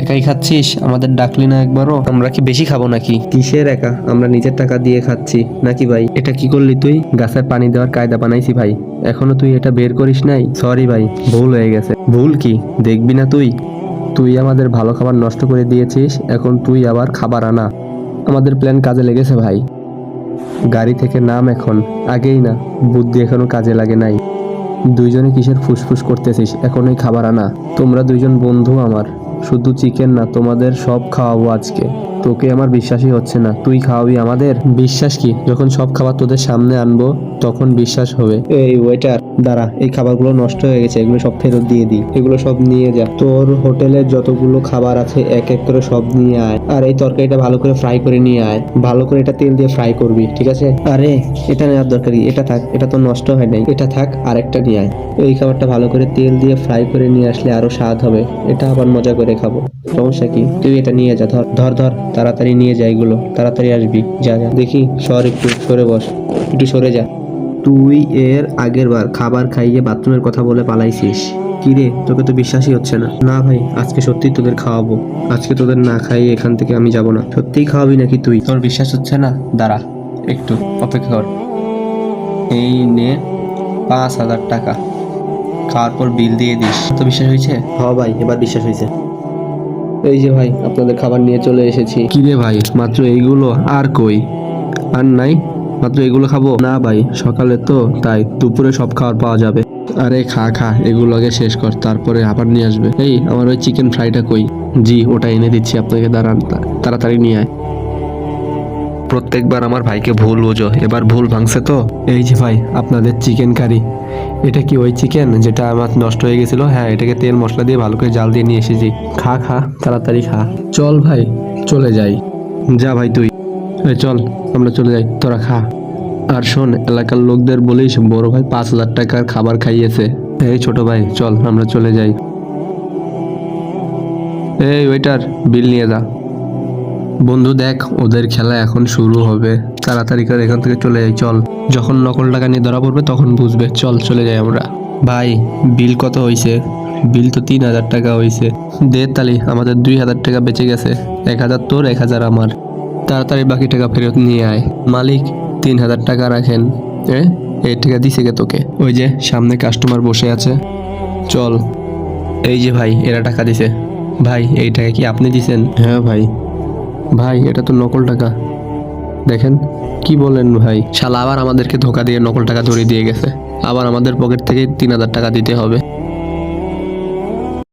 একাই খাচ্ছিস? আমাদের ডাকলি না একবারও? আমরা কি বেশি খাবো নাকি? কিসের একা? আমরা নিজের টাকা দিয়ে খাচ্ছি নাকি ভাই? এটা কি করলি তুই? গাছের পানি দেওয়ার কায়দা বানাইছি ভাই, এখনো তুই এটা বের করিস নাই? সরি ভাই, ভুল হয়ে গেছে। ভুল কি দেখবি না তুই? তুই আমাদের ভালো খাবার নষ্ট করে দিয়েছিস, এখন তুই আবার খাবার আনা। আমাদের প্ল্যান কাজে লেগেছে ভাই। গাড়ি থেকে নাম এখন, আগেই না, বুদ্ধি এখনো কাজে লাগে নাই। দুইজনে কিসের ফুসফুস করতেছিস? এখনই খাবার আনা। তোমরা দুইজন বন্ধু আমার, শুধু চিকেন না, তোমাদের সব খাওয়াবো আজকে। তোকে আমার বিশ্বাসই হচ্ছে না, তুই খাওয়াবি আমাদের? বিশ্বাস কি? যখন সব খাবার তোদের সামনে আনবো তখন বিশ্বাস হবে। এই ওয়েটার দাঁড়া, এই খাবারগুলো নষ্ট হয়ে গেছে, এগুলো সব ফেরত দিয়ে দি। এগুলো সব নিয়ে যা। তোর হোটেলে যতগুলো খাবার আছে এক এক করে সব নিয়ে আয়। আর এই তরকারিটা ভালো করে ফ্রাই করে নিয়ে আয়, ভালো করে এটা তেল দিয়ে ফ্রাই করবি, ঠিক আছে? আরে এটা নেওয়ার দরকারই, এটা থাক, এটা তো নষ্ট হয় নাই, এটা থাক, আরেকটা নিয়ে আয়। এই খাবারটা ভালো করে তেল দিয়ে ফ্রাই করে নিয়ে আসলে আরো স্বাদ হবে, এটা আবার মজা করে খাবো। সমস্যা কি? তুই এটা নিয়ে যা, ধর ধর ধর, তাড়াতাড়ি নিয়ে যা, এগুলো তাড়াতাড়ি আসবি। যা যা, দেখি সর, একটু সরে বস, একটু সরে যা। তুই এর আগের বার খাবার খাইয়ে বাথরুমের কথা বলে পালাইছিস। কিরে, তোকে তো বিশ্বাসই হচ্ছে না। না ভাই, আজকে সত্যি তোদের খাওয়াবো। আজকে তোদের না খাইয়ে এখান থেকে আমি যাব না। সত্যিই খাওয়াবি নাকি তুই? তোর বিশ্বাস হচ্ছে না? দাঁড়া একটু অপেক্ষা কর। এই নে 5,000 টাকা, খাওয়ার পর বিল দিয়ে দিস। তো বিশ্বাস হয়েছে? হ্যাঁ ভাই, এবার বিশ্বাস হয়েছে। এই যে ভাই, আপনাদের খাবার নিয়ে চলে এসেছি। কি রে ভাই, মাত্র এইগুলো? আর কই? আর নাই? মাত্র এগুলো খাবো? না ভাই, সকালে তো তাই, দুপুরে সব খাবার পাওয়া যাবে। আরে খা খা, এগুলো আগে শেষ কর, তারপরে আবার নিয়ে আসবে। এই আমার ওই চিকেন ফ্রাইটা কই? জি, ওটা এনে দিচ্ছি আপনাকে, দাঁড়ান, তাড়াতাড়ি নিয়ে আয়। প্রত্যেকবার আমার ভাইকে ভুল বোঝো, এবার ভুল ভাঙছে তো। এই যে ভাই, আপনাদের চিকেন কারি। এটা কি ওই চিকেন যেটা আমার নষ্ট হয়ে গেছিল? হ্যাঁ, এটাকে তেল মশলা দিয়ে ভালো করে জাল দিয়ে নিয়ে এসেছি। খা খা, তাড়াতাড়ি খা। চল ভাই, চলে যাই। যা ভাই তুই। এই চল, আমরা চলে যাই, তোরা খা। আর শোন, এলাকার লোকদের বলিস বড় ভাই 5,000 টাকার খাবার খাইয়েছে। এই ছোট ভাই, চল আমরা চলে যাই। এই ওয়েটার, বিল নিয়ে যা। বন্ধু দেখ, ওদের খেলা এখন শুরু হবে, তাড়াতাড়ি করে এখান থেকে চলে যাই, চল। যখন নকল টাকা নিয়ে ধরা পড়বে তখন বুঝবে, চল চলে যাই আমরা। ভাই, বিল কত হয়েছে? বিল তো 3,000 টাকা হয়েছে। দে তালি, আমাদের 2,000 টাকা বেঁচে গেছে। 1,000 তোর, 1,000 আমার। তাড়াতাড়ি বাকি টাকা ফেরত নিয়ে আয়। মালিক, 3,000 টাকা রাখেন। এই টাকা দিছে কে তোকে? ওই যে সামনে কাস্টমার বসে আছে। চল। এই যে ভাই, এরা টাকা দিছে। ভাই, এই টাকা কি আপনি দিছেন? হ্যাঁ ভাই। ভাই, এটা তো নকল টাকা, দেখেন। কি বলেন ভাই? শালা আবার আমাদেরকে ধোকা দিয়ে নকল টাকা ধরিয়ে দিয়ে গেছে, আবার আমাদের পকেট থেকে 3,000 টাকা দিতে হবে।